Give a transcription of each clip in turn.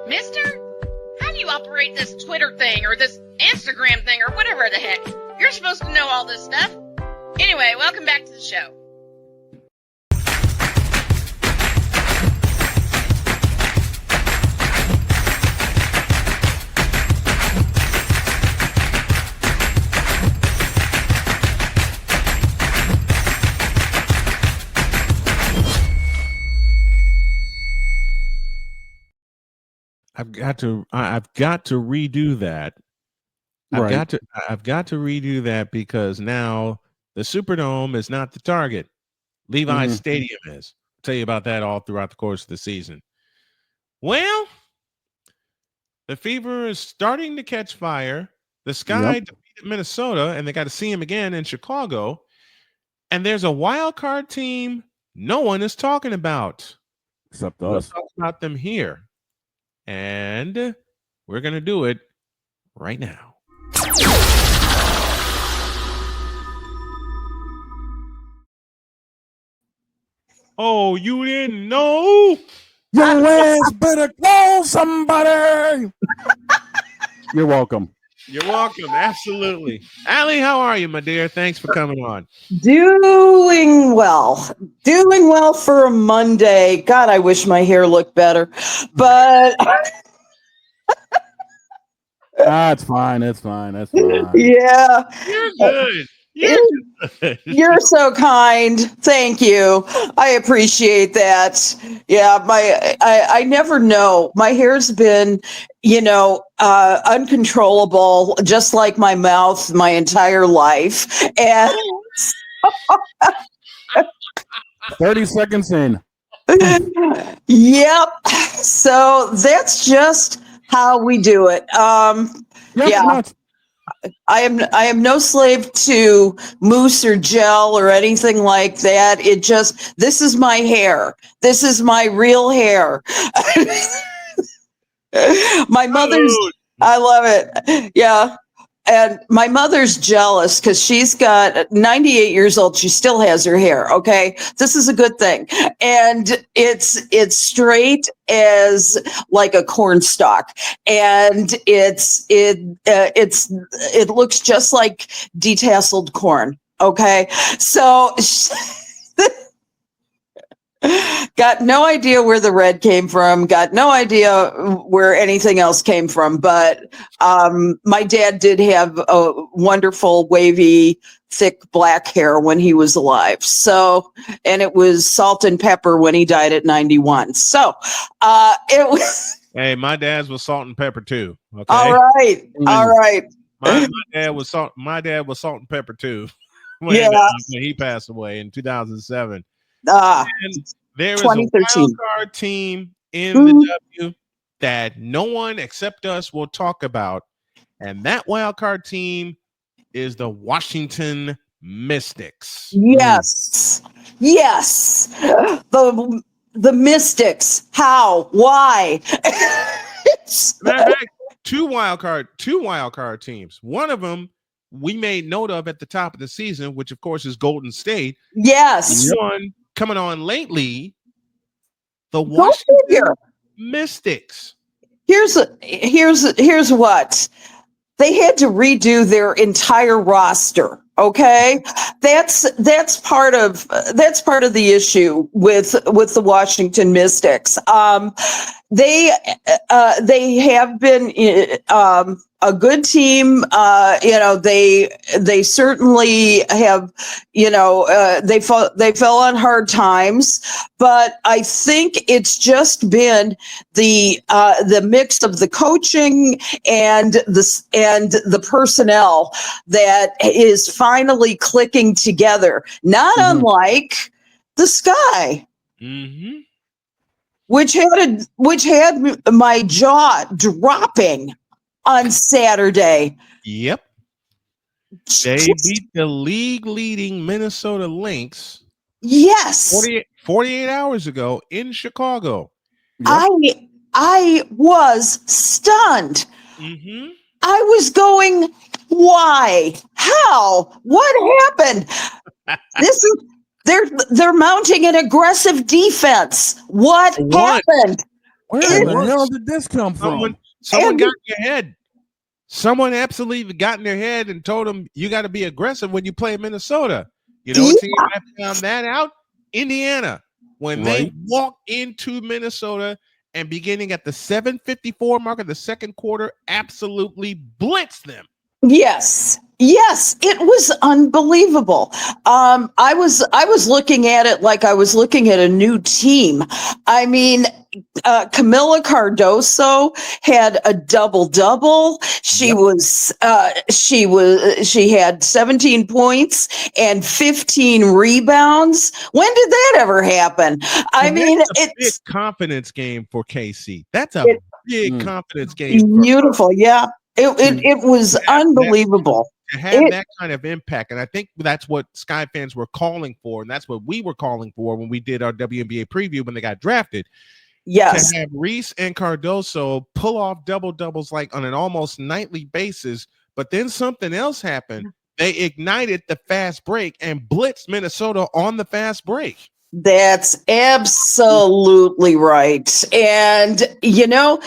Mister, how do you operate this Twitter thing or this Instagram thing or whatever the heck? You're supposed to know all this stuff. Anyway, welcome back to the show. I've got to redo that. I've got to redo that because now the Superdome is not the target. Levi's Stadium is. I'll tell you about that all throughout the course of the season. Well, the Fever is starting to catch fire. The Sky defeated Minnesota, and they got to see him again in Chicago. And there's a wild card team no one is talking about. Except we'll us. talk about them here. And we're going to do it right now. Oh, you didn't know? Your ass better call somebody. You're welcome. You're welcome. Absolutely. Allie, how are you, my dear? Thanks for coming on. Doing well. Doing well for a Monday. God, I wish my hair looked better. But it's fine. It's fine. That's fine. Yeah. You're good. You're so kind. Thank you. I appreciate that. Yeah, I never know. My hair's been, uncontrollable, just like my mouth, my entire life. And 30 seconds in. Yep. So that's just how we do it. Yeah. I am no slave to mousse or gel or anything like that. This is my hair. This is my real hair. My mother's, I love it. Yeah. And my mother's jealous because she's got 98 years old. She still has her hair. Okay. This is a good thing. And it's straight as like a corn stalk. And it looks just like detasseled corn. Okay. So got no idea where the red came from, got no idea where anything else came from. But my dad did have a wonderful, wavy, thick black hair when he was alive. So, and it was salt and pepper when he died at 91. So it was. Hey, my dad's was salt and pepper too. Okay. All right. All right. My dad was salt and pepper too. When he passed away in 2007. And there is a wild card team in the W that no one except us will talk about, and that wild card team is the Washington Mystics. Yes, yes, the Mystics. How? Why? Matter of fact, two wild card teams. One of them we made note of at the top of the season, which of course is Golden State. Yes. One coming on lately, the Washington Mystics. Here's what they had to redo their entire roster. Okay, that's part of the issue with the Washington Mystics. They have been a good team. They certainly have. They fell on hard times, but I think it's just been the mix of the coaching and the personnel that is finally clicking together. Not unlike the Sky. Mm-hmm. Which had my jaw dropping on Saturday. Yep. They beat the league-leading Minnesota Lynx. Yes. 48 hours ago in Chicago. Yep. I was stunned. Mm-hmm. I was going, why? How? What happened? They're mounting an aggressive defense. What happened? Where in the hell did this come from? Someone got in your head. Someone absolutely got in their head and told them you got to be aggressive when you play Minnesota. You know what team I found that out? Indiana. When they walked into Minnesota and beginning at the 7:54 mark of the second quarter, absolutely blitzed them. Yes, it was unbelievable. I was looking at it like I was looking at a new team. I mean, Camila Cardoso had a double-double. She had 17 points and 15 rebounds. When did that ever happen? I mean, it's a big confidence game for KC. That's a big confidence game. Beautiful, yeah. It was unbelievable. To have that kind of impact, and I think that's what Sky fans were calling for, and that's what we were calling for when we did our WNBA preview when they got drafted. Yes. To have Reese and Cardoso pull off double-doubles like on an almost nightly basis, but then something else happened. They ignited the fast break and blitzed Minnesota on the fast break. That's absolutely right. And, you know,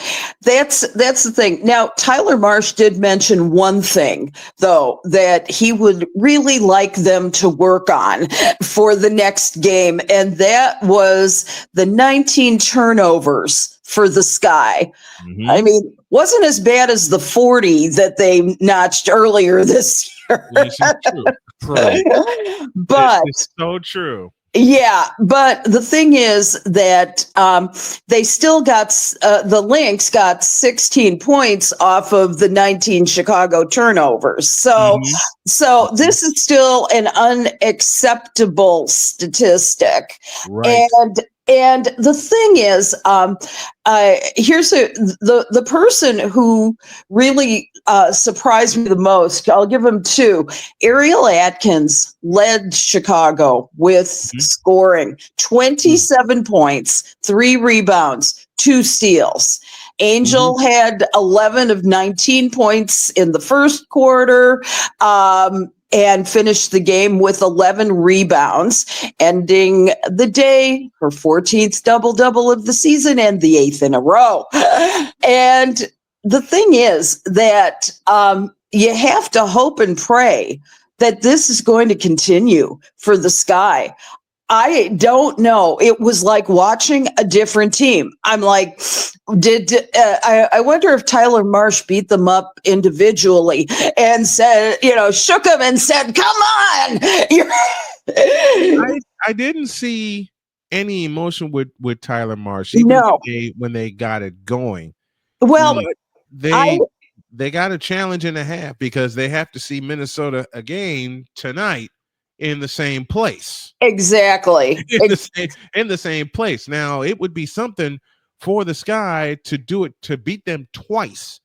that's the thing. Now, Tyler Marsh did mention one thing, though, that he would really like them to work on for the next game. And that was the 19 turnovers for the Sky. Mm-hmm. I mean, wasn't as bad as the 40 that they notched earlier this year. This is true. But it's so true. Yeah, but the thing is that they still got the Lynx got 16 points off of the 19 Chicago turnovers. So, so this is still an unacceptable statistic. Right. And the thing is, here's the person who really surprised me the most. I'll give him two. Ariel Atkins led Chicago with scoring 27 points, 3 rebounds, 2 steals. Angel had 11 of 19 points in the first quarter. And finished the game with 11 rebounds, ending the day her 14th double-double of the season and the 8th in a row. And the thing is that you have to hope and pray that this is going to continue for the Sky. I don't know. It was like watching a different team. I'm like, I wonder if Tyler Marsh beat them up individually and said, shook them and said, come on. I didn't see any emotion with Tyler Marsh. No. When they got it going. Well, they got a challenge and a half because they have to see Minnesota again tonight in the same place. Exactly. in the same place. Now, it would be something for the Sky to do it, to beat them twice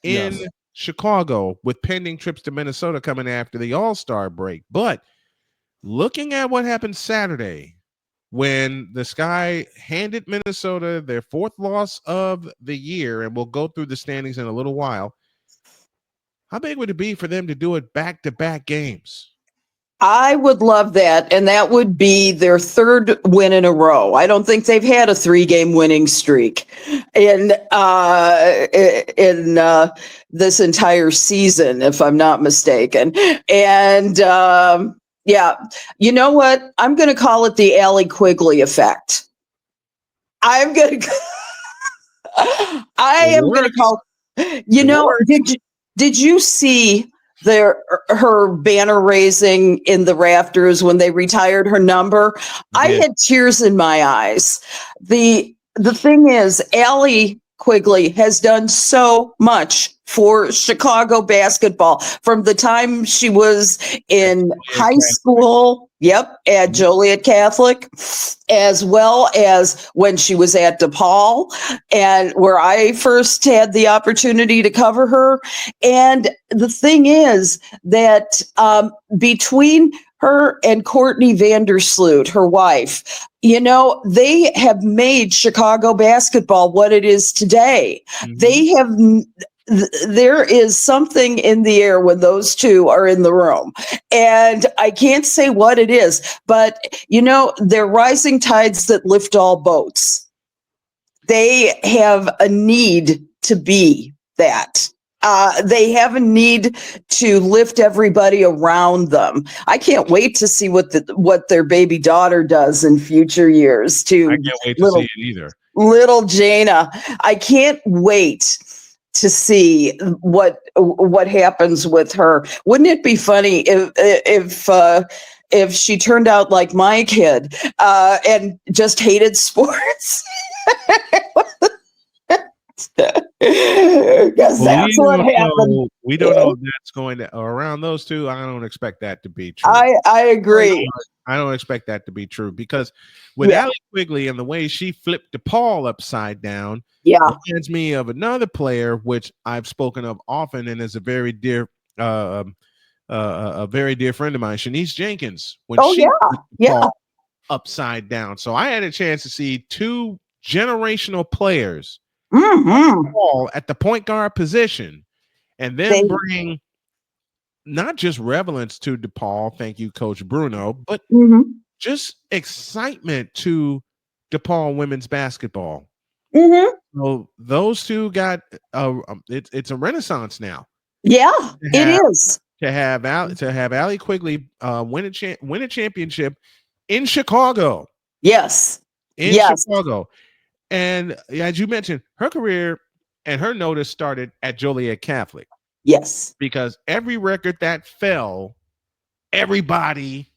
in Chicago with pending trips to Minnesota coming after the All-Star break. But looking at what happened Saturday when the Sky handed Minnesota their 4th loss of the year, and we'll go through the standings in a little while, how big would it be for them to do it back-to-back games? I would love that, and that would be their 3rd win in a row. I don't think they've had a 3-game winning streak in this entire season, if I'm not mistaken. And you know what? I'm going to call it the Allie Quigley effect. I am going to call. Did you see her banner raising in the rafters when they retired her number? I had tears in my eyes. The thing is, Allie Quigley has done so much for Chicago basketball from the time she was in high school. At Joliet Catholic, as well as when she was at DePaul, and where I first had the opportunity to cover her. And the thing is that between her and Courtney Vandersloot, her wife, they have made Chicago basketball what it is today. They have. There is something in the air when those two are in the room, and I can't say what it is, but they're rising tides that lift all boats. They have a need to be that. They have a need to lift everybody around them. I can't wait to see what their baby daughter does in future years. I can't wait to see it either. Little Jana, I can't wait to see what happens with her. Wouldn't it be funny if she turned out like my kid and just hated sports? Because that's what happened. We don't know if that's going to around those two. I don't expect that to be true. I agree. I don't expect that to be true because with Allie Quigley and the way she flipped DePaul upside down, reminds me of another player which I've spoken of often and is a very dear friend of mine, Shanice Jenkins. When she flipped DePaul upside down. So I had a chance to see two generational players at the point guard position, and then bring not just relevance to DePaul, thank you, Coach Bruno, but just excitement to DePaul women's basketball. So those two got it's a renaissance now. Yeah, it is to have Allie Quigley win a championship in Chicago. Yes, Chicago. And as you mentioned, her career and her notice started at Joliet Catholic. Yes. Because every record that fell, everybody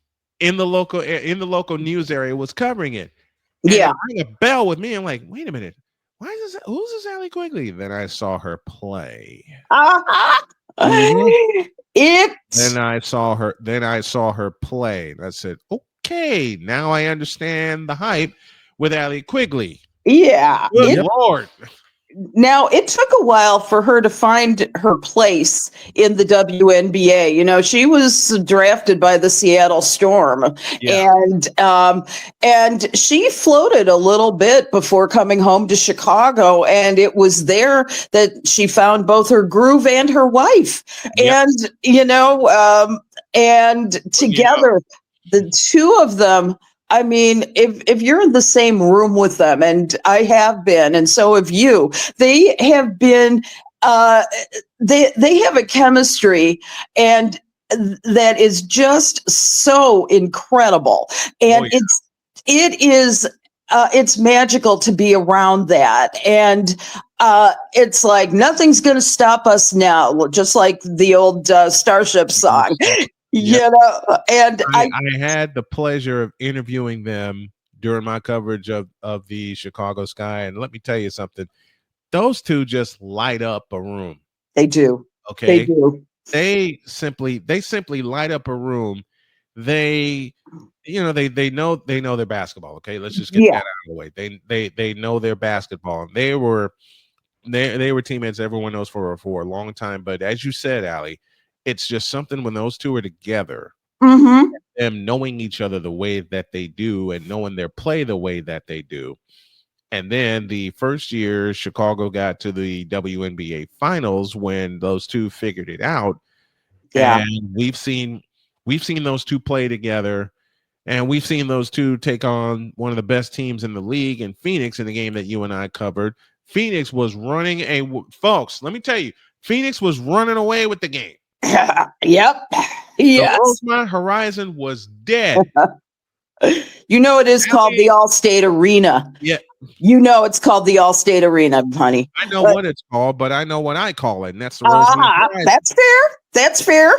in the local news area was covering it. And it rang a bell with me. I'm like, wait a minute. Who's this Allie Quigley? Then I saw her play. Then I saw her play. And I said, okay, now I understand the hype with Allie Quigley. Yeah. Good Lord. Now, it took a while for her to find her place in the WNBA. You know, she was drafted by the Seattle Storm, and she floated a little bit before coming home to Chicago. And it was there that she found both her groove and her wife. And, and together, the two of them, I mean, if you're in the same room with them, and I have been, and so have you, they have been, they have a chemistry and that is just so incredible. And it's magical to be around that. And it's like nothing's going to stop us now, just like the old Starship song. And I had the pleasure of interviewing them during my coverage of the Chicago Sky, and let me tell you something, those two just light up a room. They do. Okay, they do. They simply light up a room. They know their basketball. Okay, let's just get that out of the way. They know their basketball. They were teammates everyone knows for a long time. But as you said, Allie, it's just something when those two are together, them knowing each other the way that they do and knowing their play the way that they do. And then the first year Chicago got to the WNBA finals when those two figured it out. Yeah. And we've seen those two play together, and we've seen those two take on one of the best teams in the league in Phoenix in the game that you and I covered. Phoenix was running folks, let me tell you, Phoenix was running away with the game. Yep. Yes. The Rosemont Horizon was dead. You know, it is called the Allstate Arena. Yeah. You know, it's called the Allstate Arena, honey. I know what it's called, but I know what I call it, and that's the Rosemont Horizon. That's fair. That's fair.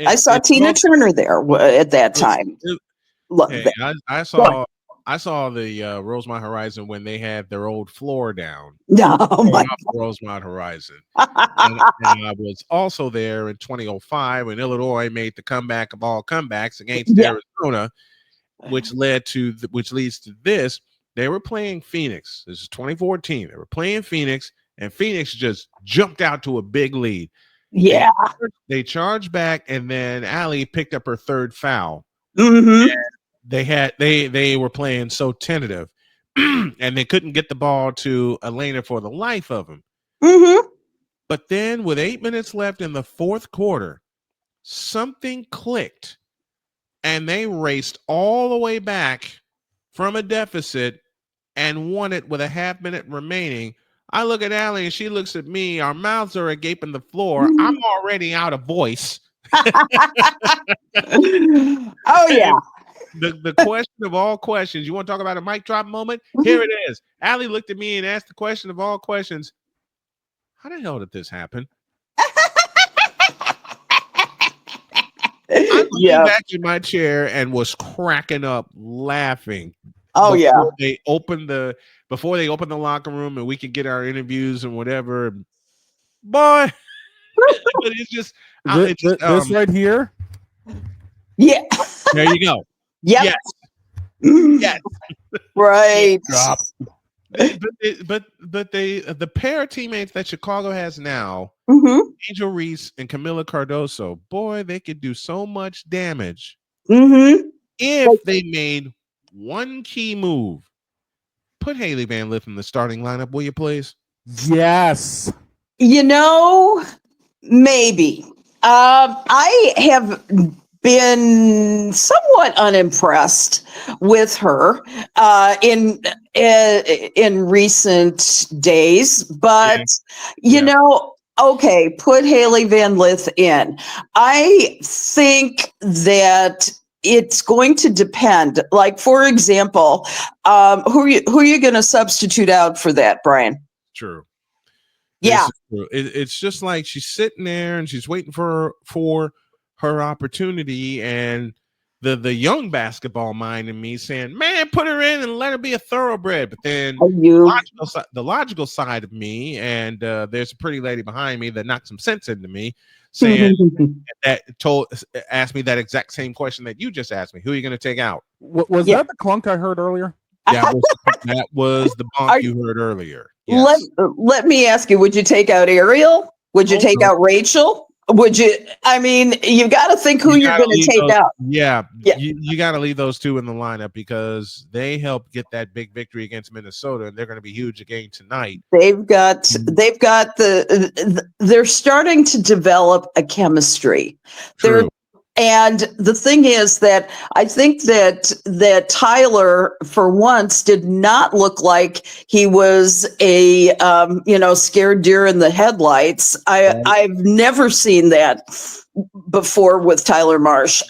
I saw Tina Turner there at that time. I saw the Rosemont Horizon when they had their old floor down. Rosemont Horizon. and I was also there in 2005 when Illinois made the comeback of all comebacks against Arizona, which leads to this. They were playing Phoenix. This is 2014. They were playing Phoenix, and Phoenix just jumped out to a big lead. Yeah. They charged back, and then Allie picked up her third foul. They were playing so tentative, and they couldn't get the ball to Elena for the life of them. But then with 8 minutes left in the fourth quarter, something clicked, and they raced all the way back from a deficit and won it with a half minute remaining. I look at Allie and she looks at me. Our mouths are agape on the floor. I'm already out of voice. Oh, yeah. The question of all questions. You want to talk about a mic drop moment? Here it is. Allie looked at me and asked the question of all questions. How the hell did this happen? I leaned back in my chair and was cracking up laughing. Oh, before they opened the locker room and we could get our interviews and whatever. Boy, but it's just this right here. Yeah. There you go. Yep. Yes. Yes. Right. But the pair of teammates that Chicago has now, Angel Reese and Camila Cardoso, boy, they could do so much damage if they made one key move. Put Haley Van Lith in the starting lineup, will you please? Yes. Maybe. I have been somewhat unimpressed with her in recent days, but okay, put Haley Van Lith in. I think that it's going to depend. Like, for example, who are you going to substitute out for that, Brian? True. Yeah. It's just like she's sitting there and she's waiting for her opportunity, and the young basketball mind in me saying, man, put her in and let her be a thoroughbred. But then the logical side of me, and there's a pretty lady behind me that knocked some sense into me, saying asked me that exact same question that you just asked me. Who are you going to take out? Was that the clunk I heard earlier? That was the bonk you heard earlier. Yes. Let me ask you, would you take out Ariel? Would you take out Rachel? Would you? I mean, you got to think who you're going to take out. Yeah. You got to leave those two in the lineup because they helped get that big victory against Minnesota, and they're going to be huge again tonight. They're starting to develop a chemistry. True. And the thing is that I think that Tyler, for once, did not look like he was a scared deer in the headlights. I've never seen that before with Tyler Marsh.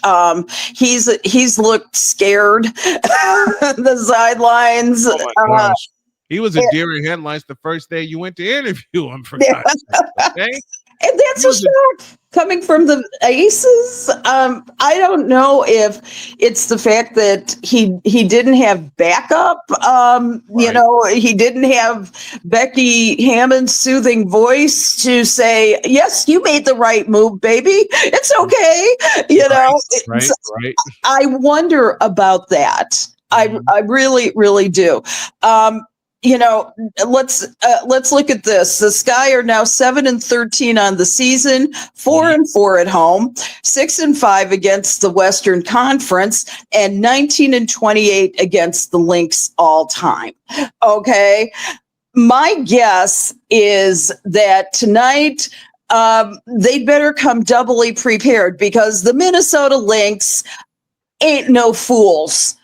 He's looked scared. The sidelines. Oh my gosh. He was a deer in headlights the first day you went to interview him. For God's sake, okay? And that's a shock coming from the Aces. I don't know if it's the fact that he didn't have backup. He didn't have Becky Hammond's soothing voice to say, yes, you made the right move, baby. It's okay. Right. I wonder about that. I really, really do. Let's look at this. The Sky are now 7-13 on the season, 4-4 at home, 6-5 against the Western Conference, and 19-28 against the Lynx all time. Okay. My guess is that tonight, they'd better come doubly prepared because the Minnesota Lynx ain't no fools.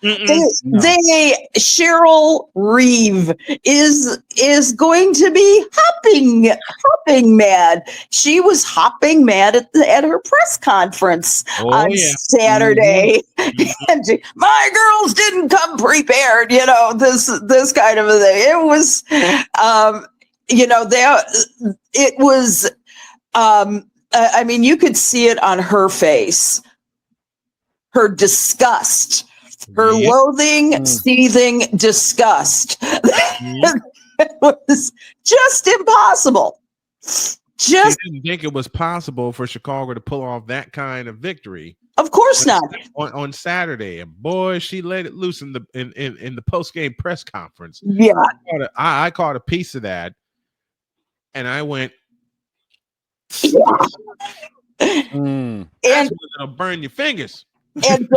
Cheryl Reeve is going to be hopping mad. She was hopping mad at her press conference on Saturday. And my girls didn't come prepared, this kind of a thing. It was, it was, I mean, you could see it on her face. Her disgust, her loathing, seething disgust. It was just impossible. She didn't think it was possible for Chicago to pull off that kind of victory. Of course not. On Saturday, and boy, she let it loose in the post-game press conference. Yeah, I caught a piece of that, and I went. Yeah. And it'll burn your fingers. And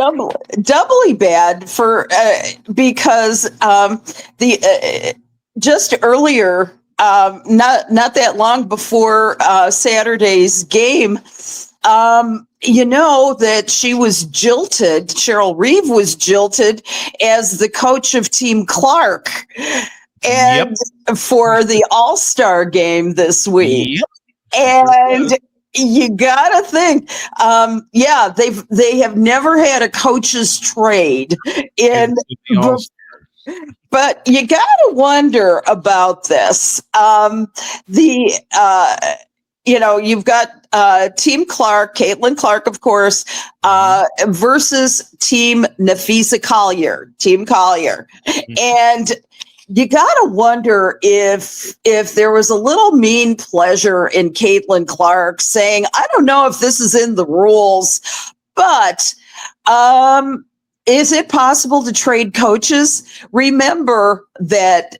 doubly bad for because just earlier, not that long before Saturday's game, you know that she was jilted. Cheryl Reeve was jilted as the coach of Team Clark, and for the All-Star game this week. And you gotta think, they have never had a coach's trade in. But you gotta wonder about this. You've got Team Clark, Caitlin Clark, of course, versus Team Nafisa Collier, Team Collier, and you gotta wonder if there was a little mean pleasure in Caitlin Clark saying, I don't know if this is in the rules, but is it possible to trade coaches? Remember that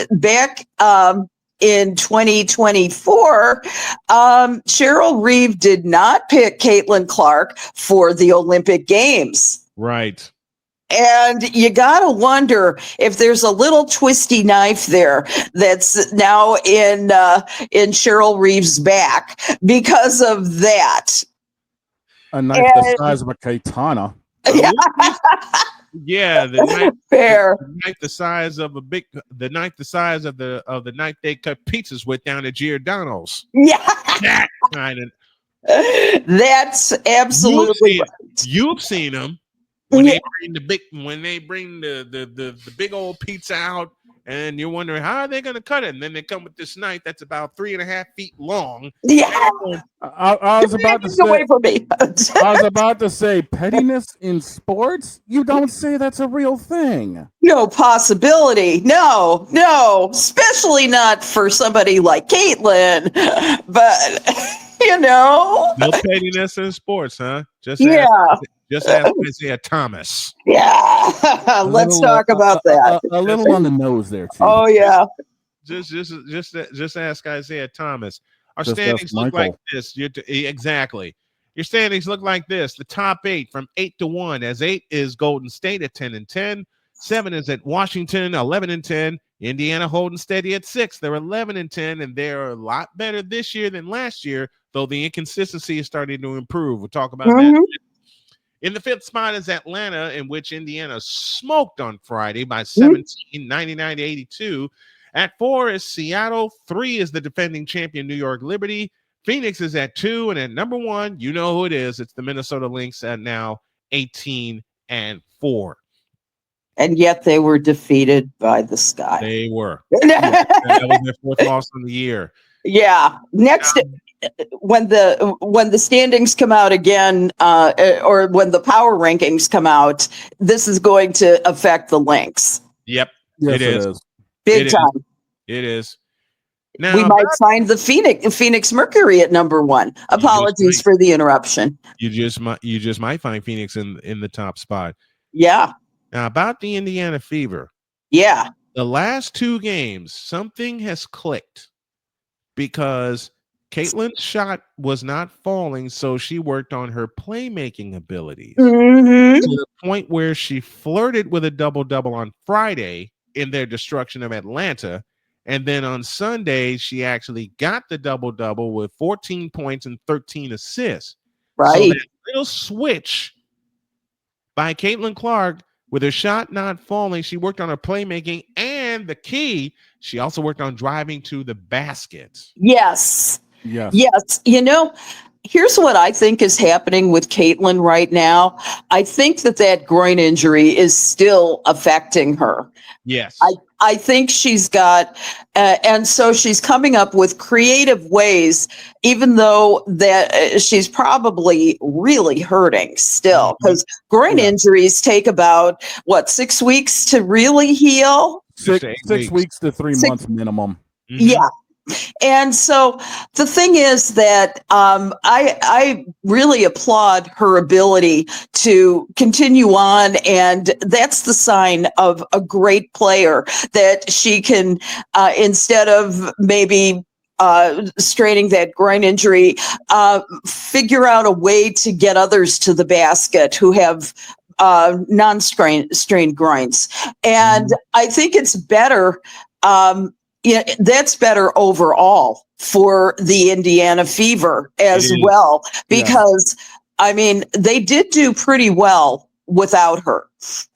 back in 2024, Cheryl Reeve did not pick Caitlin Clark for the Olympic Games. Right. And you got to wonder if there's a little twisty knife there that's now in Cheryl Reeve's back because of that. A knife the size of a katana. Yeah, the knife, fair. The knife the size of the knife they cut pizzas with down at Giordano's. Yeah, that kind of. That's absolutely You've seen them. When they bring the big old pizza out, and you're wondering how are they going to cut it, and then they come with this knife that's about 3.5 feet long. Yeah, I was about to say. Away from me. I was about to say pettiness in sports. You don't say that's a real thing. No possibility. No, especially not for somebody like Caitlin. But no pettiness in sports, huh? Just ask Isaiah Thomas. Yeah, let's talk about that. A little on the nose there, too. Oh yeah. Just ask Isaiah Thomas. Our standings look like this. Exactly. Your standings look like this. The top 8 from 8-1, as 8 is Golden State at 10-10. 7 is at Washington, 11-10. Indiana holding steady at 6. They're 11-10, and they're a lot better this year than last year, though the inconsistency is starting to improve. We'll talk about that. In the 5th spot is Atlanta, in which Indiana smoked on Friday by 17, 99-82. At 4 is Seattle. 3 is the defending champion New York Liberty. Phoenix is at 2, and at number 1, you know who it is. It's the Minnesota Lynx at now 18-4. And yet they were defeated by the Sky. They were. That was their 4th loss of the year. Yeah. Next. When the standings come out again, or when the power rankings come out, this is going to affect the Lynx. Yep, yes, it is. Big time. It is. Now we might find the Phoenix Mercury at number 1. Apologies for the interruption. You just might find Phoenix in the top spot. Yeah. Now about the Indiana Fever. Yeah. The last 2 games, something has clicked because Caitlin's shot was not falling, so she worked on her playmaking abilities to the point where she flirted with a double-double on Friday in their destruction of Atlanta. And then on Sunday, she actually got the double-double with 14 points and 13 assists. Right. So that little switch by Caitlin Clark with her shot not falling, she worked on her playmaking, and the key, she also worked on driving to the basket. Yes. Here's what I think is happening with Caitlin right now. I think that groin injury is still affecting her. Yes. I think she's got, and so she's coming up with creative ways, even though that she's probably really hurting still, because groin injuries take about 6 weeks to really heal. 6 weeks to 3 months minimum. Yeah. And so the thing is that I really applaud her ability to continue on, and that's the sign of a great player, that she can, instead of maybe straining that groin injury, figure out a way to get others to the basket who have non-strained groins. And I think it's better. That's better overall for the Indiana Fever as well, because I mean, they did do pretty well without her.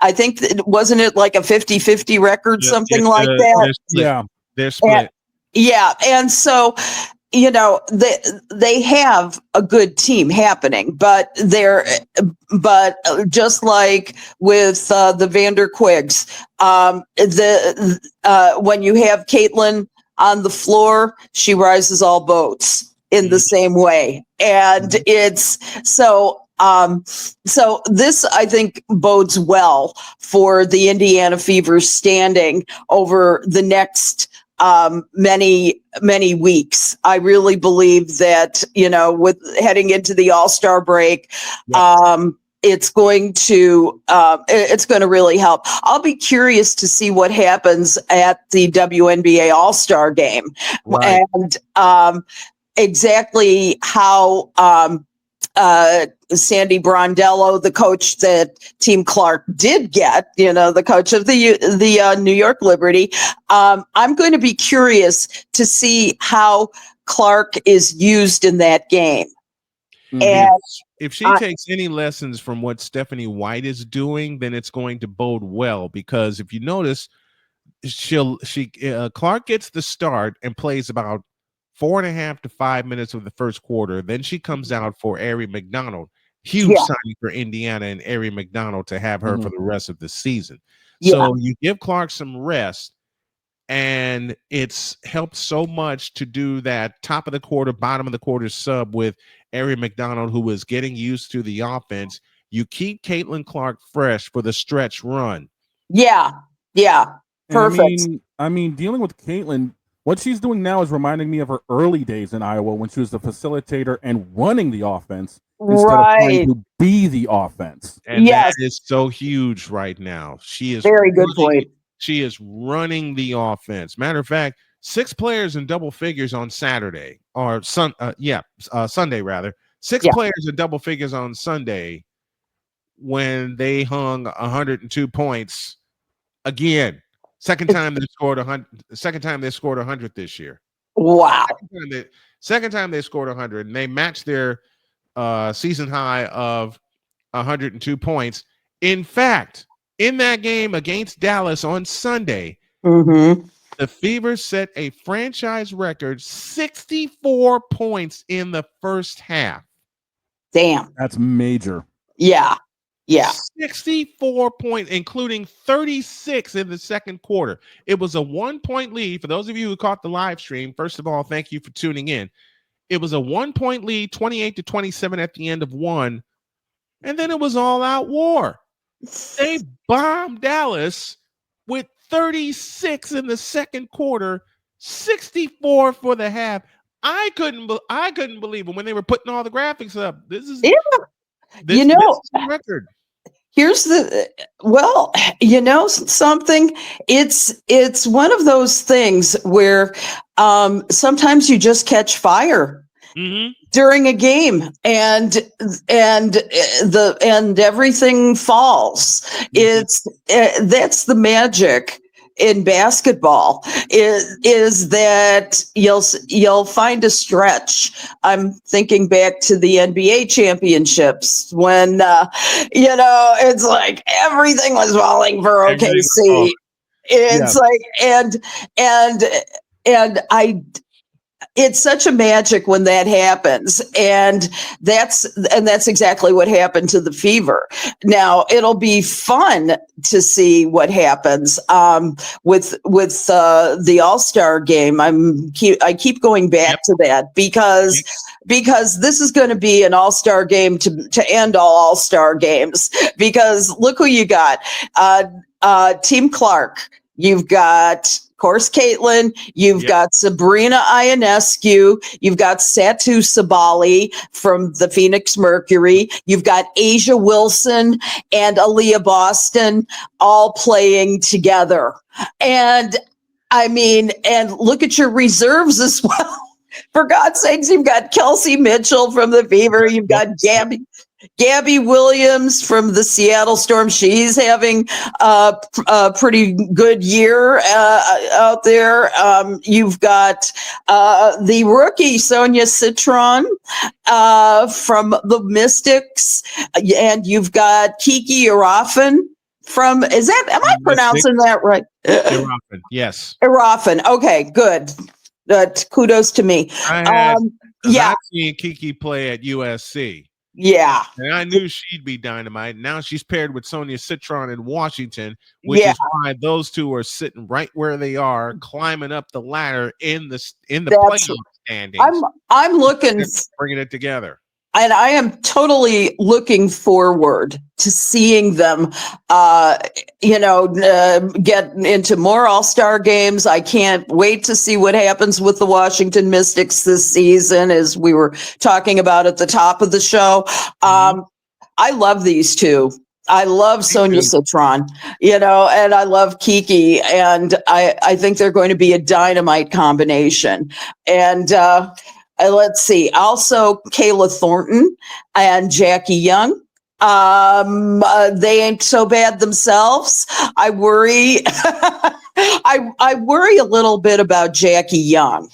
I think wasn't it like a 50-50 record, something like that? They're split. And so, you know, they have a good team happening, but just like with the Vanderquigs, when you have Caitlin on the floor, she rises all boats in the same way. And it's so this, I think, bodes well for the Indiana Fever standing over the next many weeks. I really believe that, you know, with heading into the All-Star break, it's going to really help. I'll be curious to see what happens at the WNBA All-Star game, and exactly how Sandy Brondello, the coach that Team Clark did get, you know, the coach of the New York Liberty. I'm going to be curious to see how Clark is used in that game. And if she takes any lessons from what Stephanie White is doing, then it's going to bode well, because if you notice, Clark gets the start and plays about 4.5 to 5 minutes of the first quarter. Then she comes out for Ari McDonald. Huge signing for Indiana and Ari McDonald to have her for the rest of the season. So you give Clark some rest, and it's helped so much to do that top of the quarter, bottom of the quarter sub with Ari McDonald, who was getting used to the offense. You keep Caitlin Clark fresh for the stretch run. Perfect. I mean, dealing with Caitlin, what she's doing now is reminding me of her early days in Iowa when she was the facilitator and running the offense instead of trying to be the offense. And that is so huge right now. She is very good point. She is running the offense. Matter of fact, 6 players in double figures on Saturday, or Sunday rather. 6 players in double figures on Sunday when they hung 102 points again. Second time they scored 100 this year. Wow. Second time they scored 100, and they matched their season high of 102 points. In fact, in that game against Dallas on Sunday, the Fever set a franchise record 64 points in the first half. Damn. That's major. Yeah. 64 points, including 36 in the second quarter. It was a 1-point lead. For those of you who caught the live stream, first of all, thank you for tuning in. It was a 1-point lead, 28-27 at the end of one. And then it was all out war. They bombed Dallas with 36 in the second quarter, 64 for the half. I couldn't believe it when they were putting all the graphics up. This is this is a record. Here's something. It's one of those things where sometimes you just catch fire during a game, and everything falls. That's the magic in basketball, is that you'll find a stretch. I'm thinking back to the NBA championships when it's like everything was falling for OKC. It's like it's such a magic when that happens, and that's exactly what happened to the Fever. Now it'll be fun to see what happens with the All-Star game. I keep going back to that because this is going to be an All-Star game to end all All-Star games. Because look who you got, Team Clark. You've got, of course, Caitlin. You've got Sabrina Ionescu. You've got Satu Sabali from the Phoenix Mercury. You've got Asia Wilson and Aaliyah Boston all playing together. And and look at your reserves as well. For God's sakes, you've got Kelsey Mitchell from the Fever. You've got Gabby Gabby Williams from the Seattle Storm. She's having a pretty good year out there. You've got the rookie Sonia Citron from the Mystics, and you've got Kiki Arafin from. Am I pronouncing that right? Arafin, yes. Arafin. Okay, good. Kudos to me. I've seen Kiki play at USC. Yeah. And I knew she'd be dynamite. Now she's paired with Sonia Citron in Washington, which is why those two are sitting right where they are, climbing up the ladder in the playoff standings. I'm looking bringing it together. And I am totally looking forward to seeing them, get into more All-Star games. I can't wait to see what happens with the Washington Mystics this season, as we were talking about at the top of the show. I love these two. I love Sonia Citron, and I love Kiki, and I think they're going to be a dynamite combination. And let's see. Also, Kayla Thornton and Jackie Young. They ain't so bad themselves. I worry. I worry a little bit about Jackie Young,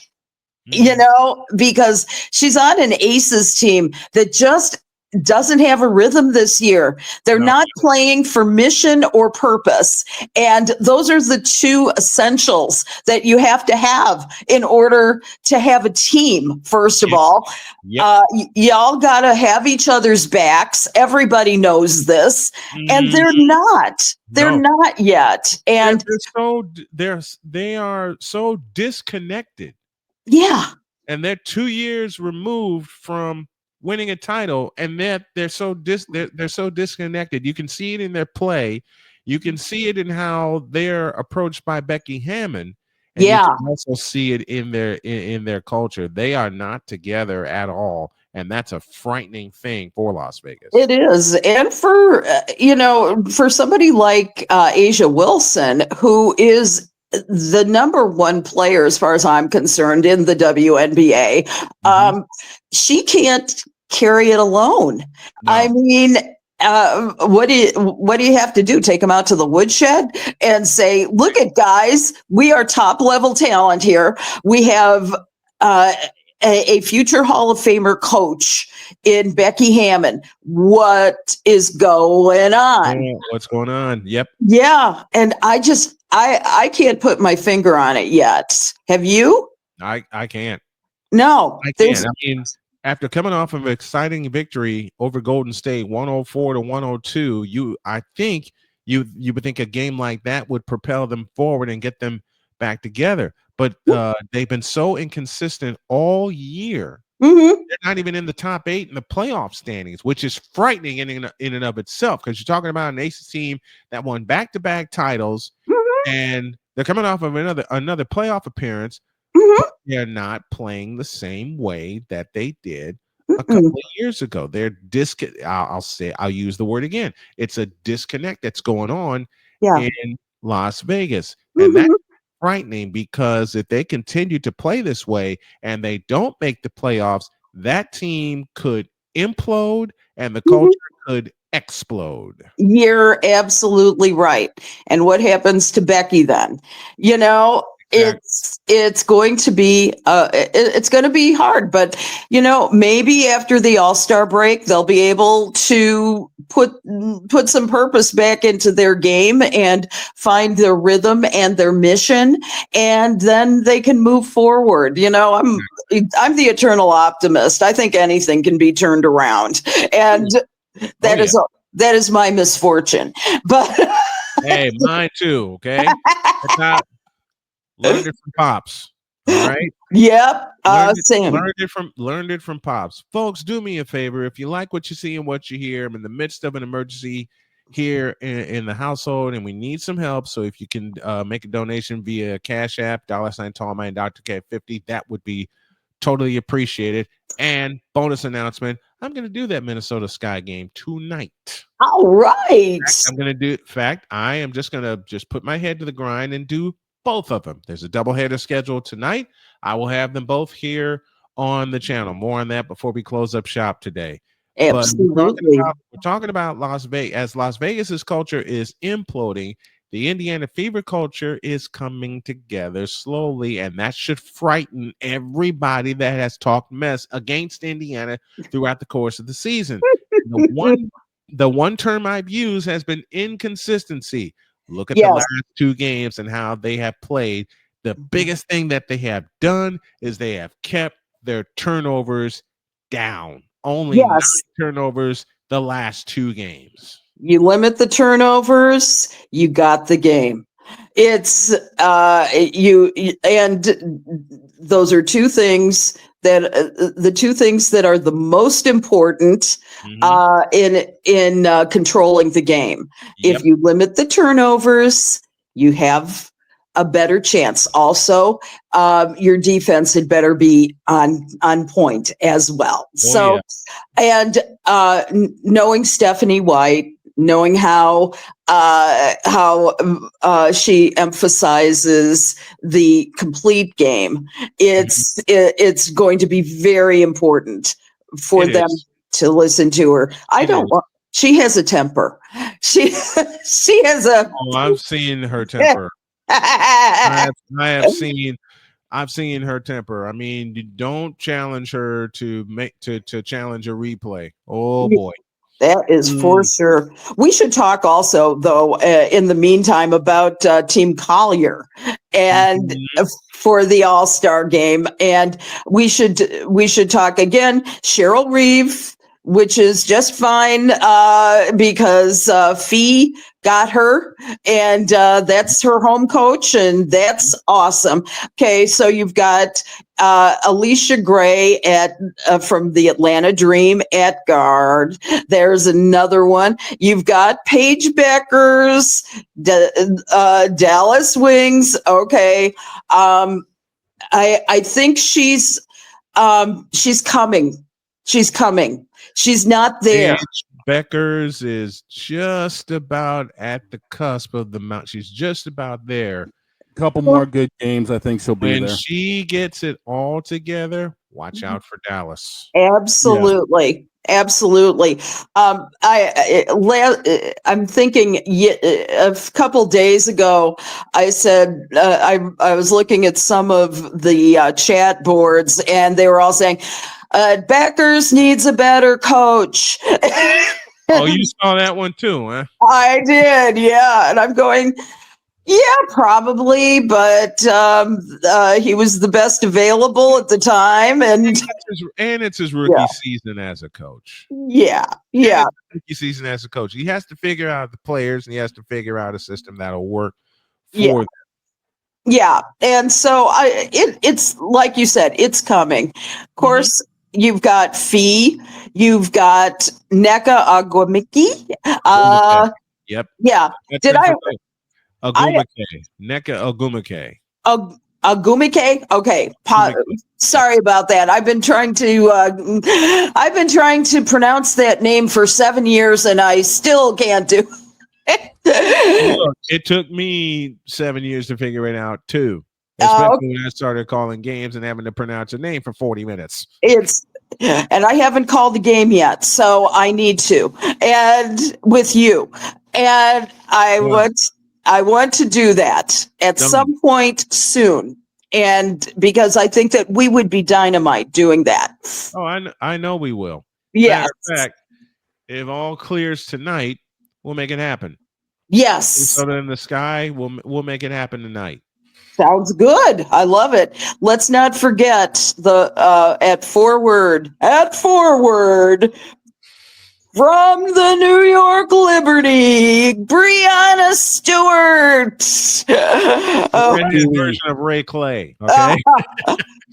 because she's on an Aces team that just doesn't have a rhythm this year. They're not playing for mission or purpose. And those are the two essentials that you have to have in order to have a team. First of all, y'all got to have each other's backs. Everybody knows this, and they're not. They're not yet. And they are so disconnected. Yeah. And they're 2 years removed from winning a title, and they're so disconnected. You can see it in their play. You can see it in how they're approached by Becky Hammond, and you can also see it in their culture. They are not together at all, and that's a frightening thing for Las Vegas. It is, and for for somebody like Asia Wilson, who is the number one player, as far as I'm concerned, in the WNBA, she can't carry it alone. No. I mean, what do you have to do? Take them out to the woodshed and say, look at guys, we are top level talent here. We have a future Hall of Famer coach in Becky Hammond. What is going on? What's going on? Yep. Yeah. And I can't put my finger on it yet. Have you? I can't. No. I can't. I mean, after coming off of an exciting victory over Golden State, 104-102, I think you would think a game like that would propel them forward and get them back together. But they've been so inconsistent all year. They're not even in the top 8 in the playoff standings, which is frightening in and of itself, because you're talking about an Aces team that won back-to-back titles, and they're coming off of another playoff appearance. They're not playing the same way that they did a couple of years ago. They're I'll use the word again. It's a disconnect that's going on in Las Vegas. And that's frightening, because if they continue to play this way and they don't make the playoffs, that team could implode and the culture could explode. You're absolutely right. And what happens to Becky then? It's going to be hard, but maybe after the All-Star break they'll be able to put some purpose back into their game and find their rhythm and their mission, and then they can move forward. I'm the eternal optimist. I think anything can be turned around, and that is my misfortune. But hey, mine too. Okay. Learned it from Pops. All right. Yep. Same. Learned it from Pops. Folks, do me a favor. If you like what you see and what you hear, I'm in the midst of an emergency here in the household, and we need some help. So if you can make a donation via Cash App, $Tallman Dr. Cat 50, that would be totally appreciated. And bonus announcement, I'm going to do that Minnesota Sky game tonight. All right. I am just going to put my head to the grind and do both of them. There's a doubleheader scheduled tonight. I will have them both here on the channel. More on that before we close up shop today. Absolutely. But we're talking about Las Vegas. As Las Vegas's culture is imploding, the Indiana Fever culture is coming together slowly, and that should frighten everybody that has talked mess against Indiana throughout the course of the season. The one term I've used has been inconsistency. Look at the last two games and how they have played. The biggest thing that they have done is they have kept their turnovers down. Only 9 turnovers the last 2 games. You limit the turnovers, you got the game. It's and those are two things that the two things that are the most important in controlling the game. Yep. If you limit the turnovers, you have a better chance. Also, your defense had better be on point as well. And knowing Stephanie White, knowing how she emphasizes the complete game, it's going to be very important for them to listen to her. She has a temper. She has a. Oh, I've seen her temper. I've seen her temper. I mean, you don't challenge her to challenge a replay. Oh boy. That is for sure. We should talk also, though, in the meantime, about Team Collier and for the All-Star game. And we should talk again. Cheryl Reeve, which is just fine because Fee got her, and that's her home coach, and that's awesome. Okay, so you've got Alicia Gray from the Atlanta Dream at guard. There's another one. You've got Paige Beckers, Dallas Wings. Okay, I think she's coming. She's coming. She's not there. Beckers is just about at the cusp of the mount. She's just about there. A couple more good games, I think she'll be there. When she gets it all together, watch out for Dallas. Absolutely. Yeah. Absolutely. I'm thinking a couple days ago, I said, I was looking at some of the chat boards, and they were all saying, Beckers needs a better coach. Oh, you saw that one too, huh? I did, yeah. And I'm going, yeah, probably, but he was the best available at the time, and it's his rookie season as a coach. Yeah. Rookie season as a coach. He has to figure out the players, and he has to figure out a system that'll work for them. Yeah, and so it's like you said, it's coming. Of course, you've got Fee, you've got Nneka Ogwumike. Yep. Yeah. Ogwumike. Nneka Ogwumike. Ogwumike. Okay. Sorry about that. I've been trying to pronounce that name for 7 years, and I still can't do it. Look, it took me 7 years to figure it out too. Especially when I started calling games and having to pronounce a name for 40 minutes. And I haven't called the game yet, so I need to. And with you. And I want to do that at some point soon. And because I think that we would be dynamite doing that. Oh, I know we will. Yes. Matter of fact, if all clears tonight, we'll make it happen. Yes. So in the sky, we'll make it happen tonight. Sounds good. I love it. Let's not forget the at forward from the New York Liberty, Breanna Stewart. Version of Ray Clay. Okay.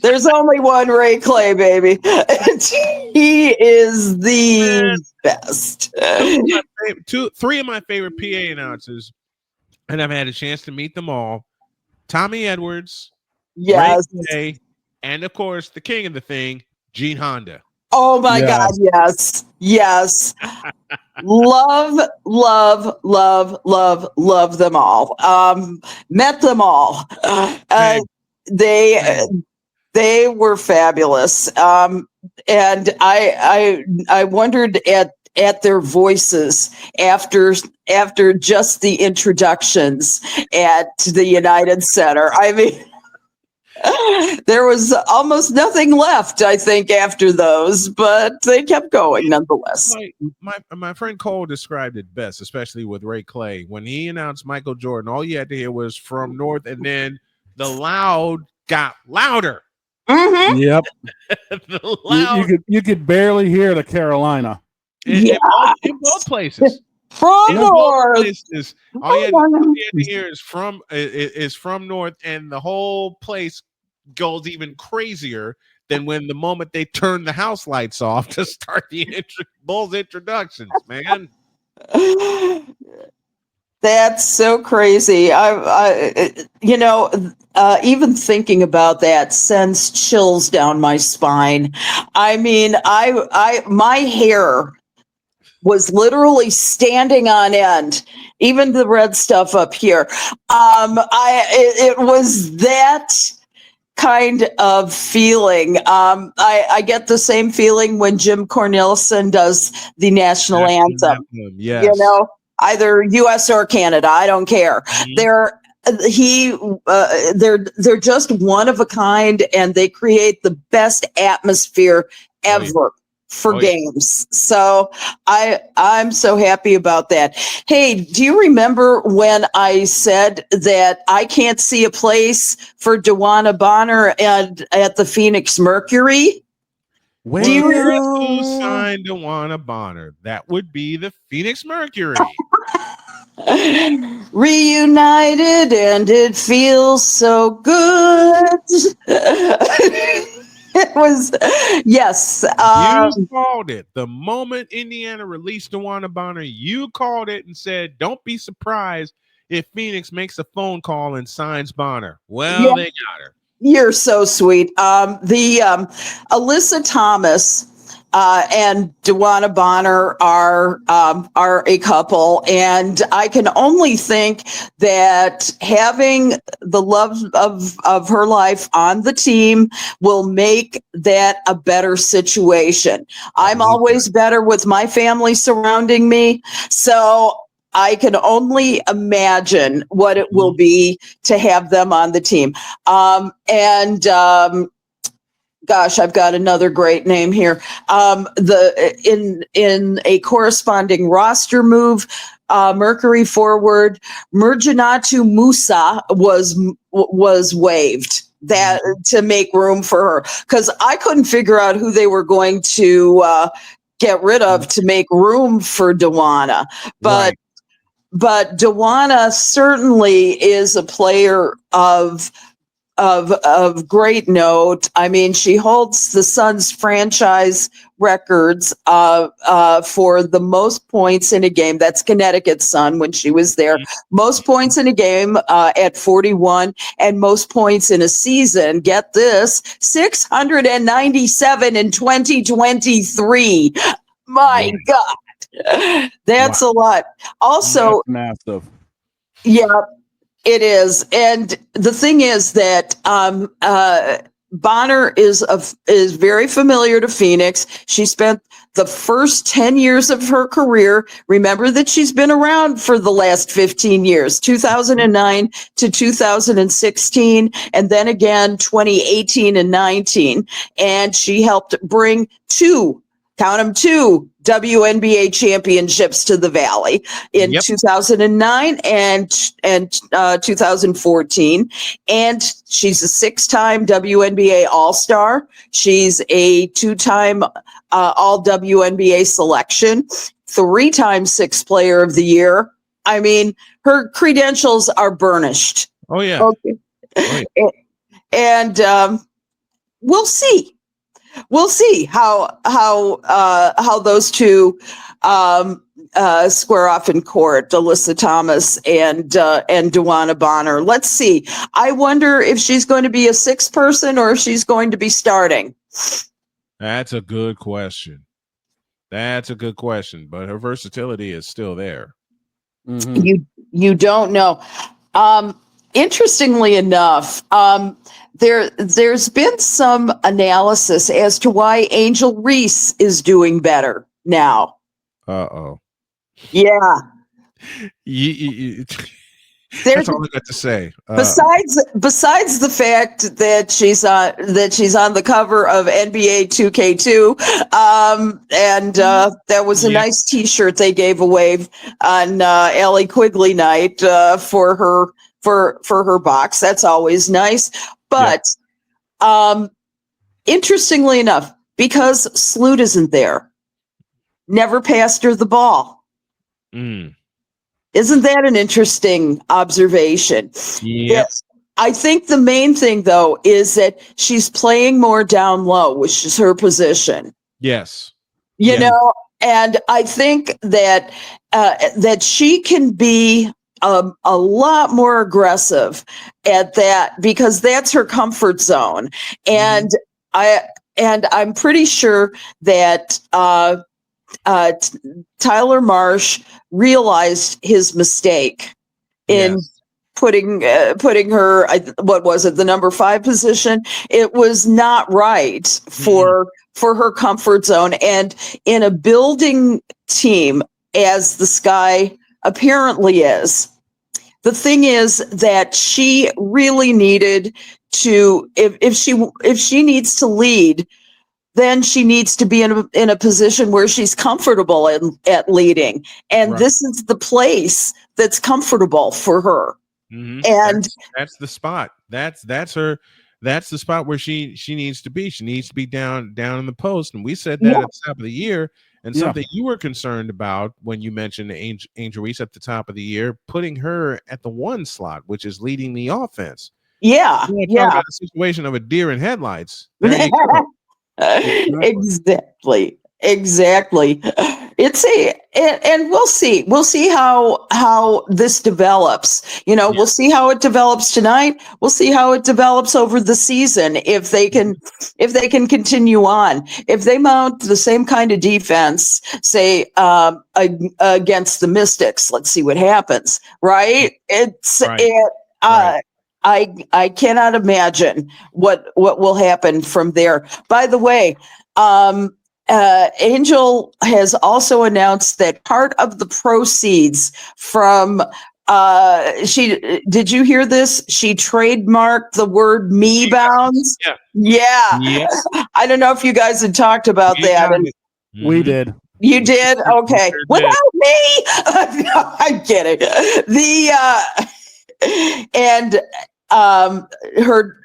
There's only one Ray Clay, baby. He is the best. 3 of my favorite PA announcers, and I've had a chance to meet them all. Tommy Edwards, yes, Ray Clay, and of course the king of the thing, Gene Honda. Oh my God, yes. Love them all. Met them all. They were fabulous. And I wondered at their voices after just the introductions at the United Center. I mean, there was almost nothing left, I think, after those, but they kept going nonetheless. My friend Cole described it best, especially with Ray Clay. When he announced Michael Jordan, all you had to hear was "From North," and then the loud got louder. Mm-hmm. Yep. The loud, you could barely hear the Carolina. in both places. From North. Places, all you had to hear is from North, and the whole place goes even crazier than when the moment they turn the house lights off to start the Bulls introductions, man. That's so crazy. Even thinking about that sends chills down my spine. I mean, my hair was literally standing on end, even the red stuff up here. It was that kind of feeling. I get the same feeling when Jim Cornelison does the national anthem. Yes. You know, either U.S. or Canada, I don't care. Mm-hmm. They're just one of a kind, and they create the best atmosphere ever for games. So I'm so happy about that. Hey, do you remember when I said that I can't see a place for DeWanna Bonner at the Phoenix Mercury? Well, do you who signed DeWanna Bonner? That would be the Phoenix Mercury. Reunited, and it feels so good. It was, yes. You called it. The moment Indiana released DeWanna Bonner, you called it and said, don't be surprised if Phoenix makes a phone call and signs Bonner. Well, they got her. You're so sweet. Alyssa Thomas and DeWanna Bonner are a couple, and I can only think that having the love of her life on the team will make that a better situation. I'm always better with my family surrounding me, so I can only imagine what it will be to have them on the team. Gosh, I've got another great name here. In a corresponding roster move, Mercury forward Murjanatu Musa was waived to make room for her, because I couldn't figure out who they were going to get rid of to make room for DeWanna, but DeWanna certainly is a player of great note. I mean, she holds the Suns franchise records for the most points in a game. That's Connecticut's Sun when she was there. Most points in a game at 41, and most points in a season. Get this, 697 in 2023. My God. That's a lot. Also, that's massive. Yeah, it is. And the thing is that Bonner is very familiar to Phoenix. She spent the first 10 years of her career. Remember that she's been around for the last 15 years, 2009 to 2016, and then again 2018 and 19. And she helped bring two WNBA championships to the Valley in 2009 and 2014. And she's a 6-time WNBA All-Star. She's a 2-time All WNBA selection, 3-time Sixth Player of the Year. I mean, her credentials are burnished. Oh, yeah. Okay. And we'll see. We'll see how those two square off in court, Alyssa Thomas and DeWanna Bonner. Let's see. I wonder if she's going to be a sixth person or if she's going to be starting. That's a good question. But her versatility is still there. Mm-hmm. You don't know. Interestingly enough, there's been some analysis as to why Angel Reese is doing better now. Uh-oh. Yeah. That's all I got to say. Besides the fact that she's on the cover of NBA 2K2, and that was a nice T-shirt they gave away on Allie Quigley night for her box. That's always nice. But interestingly enough, because Sloot isn't there, never passed her the ball. Isn't that an interesting observation? Yes. I think the main thing, though, is that she's playing more down low, which is her position. Yes. You know, and I think that that she can be a lot more aggressive at that, because that's her comfort zone. And I'm pretty sure that Tyler Marsh realized his mistake in putting her, what was it, the number 5 position? It was not right for her comfort zone. And in a building team, as the Sky apparently is, the thing is that she really needed to, if she needs to lead, then she needs to be in a position where she's comfortable at leading. And this is the place that's comfortable for her. And that's the spot. That's the spot where she needs to be. She needs to be down in the post. And we said that at the top of the year. And something you were concerned about when you mentioned Angel Reese at the top of the year, putting her at the 1 slot, which is leading the offense. Yeah. Talk about a situation of a deer in headlights. There you go. Exactly. And we'll see how this develops. You know, we'll see how it develops tonight. We'll see how it develops over the season. If they can continue on, if they mount the same kind of defense, say against the Mystics, let's see what happens. Right? I cannot imagine what will happen from there. By the way, Angel has also announced that part of the proceeds from did you hear this? She trademarked the word "me bounds." Yeah. Yes. I don't know if you guys had talked about that. We did. You did? Okay. Sure Without did. me, no, I get it.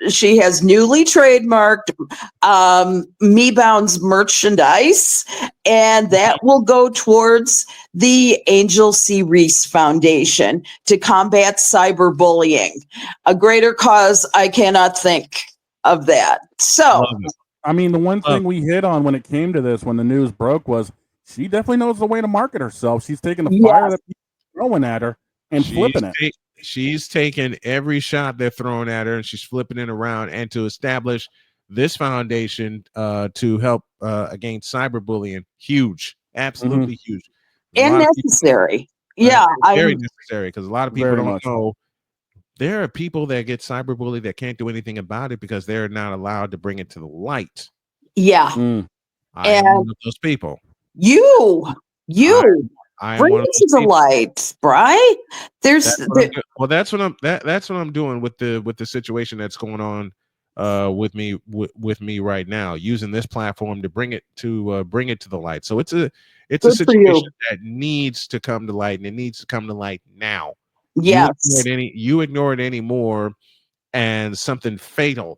She has newly trademarked Me Bounds merchandise, and that will go towards the Angel C. Reese Foundation to combat cyberbullying. A greater cause I cannot think of that. So, I mean, the one thing we hit on when it came to this, when the news broke, was she definitely knows the way to market herself. She's taking the fire that people are throwing at her and flipping it. She's taken every shot they're throwing at her, and she's flipping it around, and to establish this foundation to help against cyberbullying. Huge, absolutely huge, and necessary. Very necessary, because a lot of people don't know there are people that get cyberbullied that can't do anything about it because they're not allowed to bring it to the light. Yeah, I am one of those people. You. I bring it to the light, right? That's what I'm doing with the situation that's going on with me right now, using this platform to bring it to the light. So it's a situation that needs to come to light, and it needs to come to light now. Yes. You ignore it anymore, and something fatal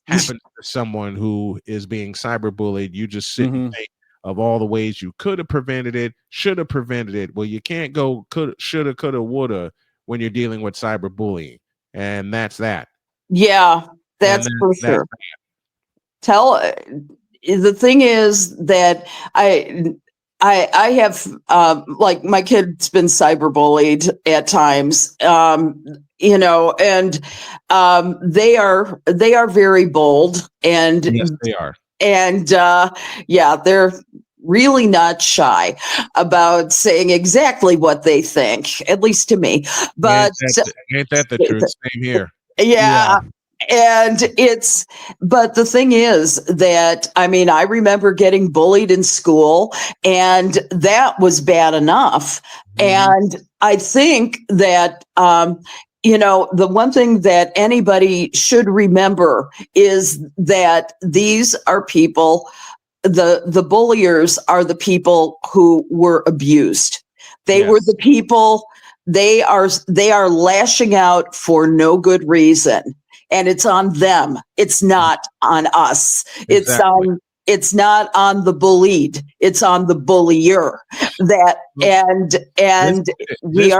happens to someone who is being cyberbullied. You just sit and think of all the ways you could have prevented it, should have prevented it. Well, you can't go could, shoulda, coulda, woulda when you're dealing with cyberbullying, and that's that. Yeah, that's for sure. The thing is that I have like my kid's been cyberbullied at times, you know, and they are very bold, and yes, they are. And they're really not shy about saying exactly what they think, at least to me. But ain't that the truth? Same here. Yeah. And but the thing is that, I mean, I remember getting bullied in school, and that was bad enough. And I think that, the one thing that anybody should remember is that these are people, the bulliers are the people who were abused. They were the people, they are lashing out for no good reason. And it's on them. It's not on us. Exactly. It's not on the bullied. It's on the bullier. We are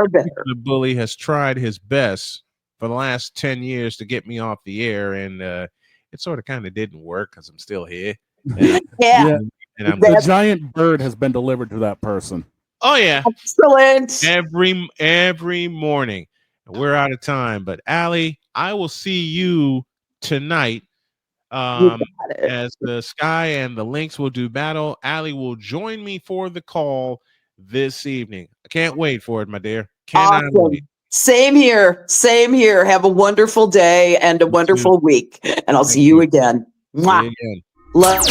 better. The bully has tried his best for the last 10 years to get me off the air, and it sort of kind of didn't work because I'm still here. And and the giant bird has been delivered to that person. Oh yeah, excellent. Every morning. We're out of time, but Allie, I will see you tonight. As the Sky and the Lynx will do battle, Allie will join me for the call this evening. I can't wait for it, my dear. Cannot wait. Same here. Have a wonderful day and a wonderful week. And I'll see you again. Mwah. See you again. Love.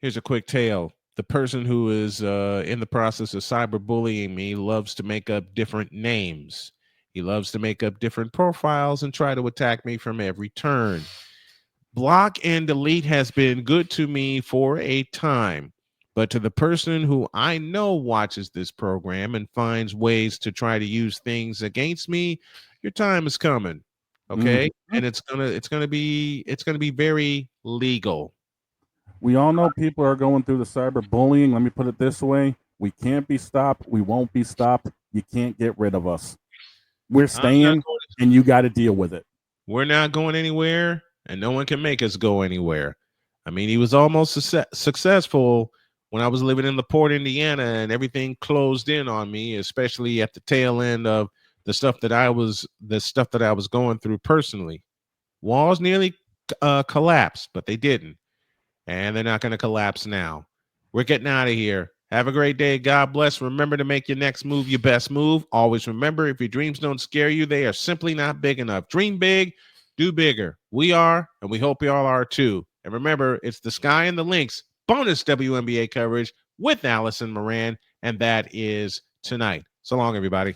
Here's a quick tale. The person who is in the process of cyberbullying me loves to make up different names. He loves to make up different profiles and try to attack me from every turn. Block and delete has been good to me for a time, but to the person who I know watches this program and finds ways to try to use things against me, your time is coming. Okay? And it's gonna be very legal. We all know people are going through the cyberbullying. Let me put it this way. We can't be stopped. We won't be stopped. You can't get rid of us. We're staying, and you got to deal with it. We're not going anywhere, and no one can make us go anywhere. I mean, he was almost successful when I was living in LaPorte, Indiana, and everything closed in on me, especially at the tail end of the stuff that I was going through personally. Walls nearly collapsed, but they didn't. And they're not going to collapse now. We're getting out of here. Have a great day. God bless. Remember to make your next move your best move. Always remember, if your dreams don't scare you, they are simply not big enough. Dream big, do bigger. We are, and we hope you all are too. And remember, it's the Sky and the Lynx bonus WNBA coverage with Alison Moran, and that is tonight. So long, everybody.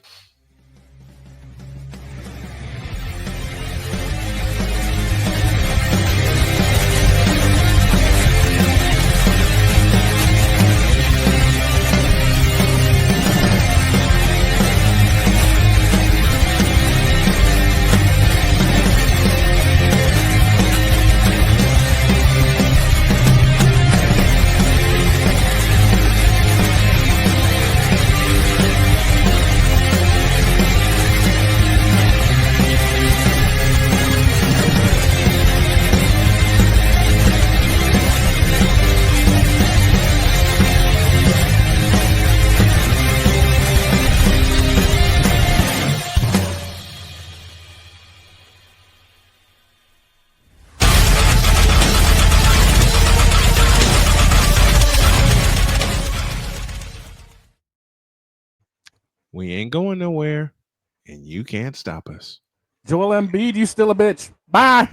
We ain't going nowhere, and you can't stop us. Joel Embiid, you still a bitch. Bye.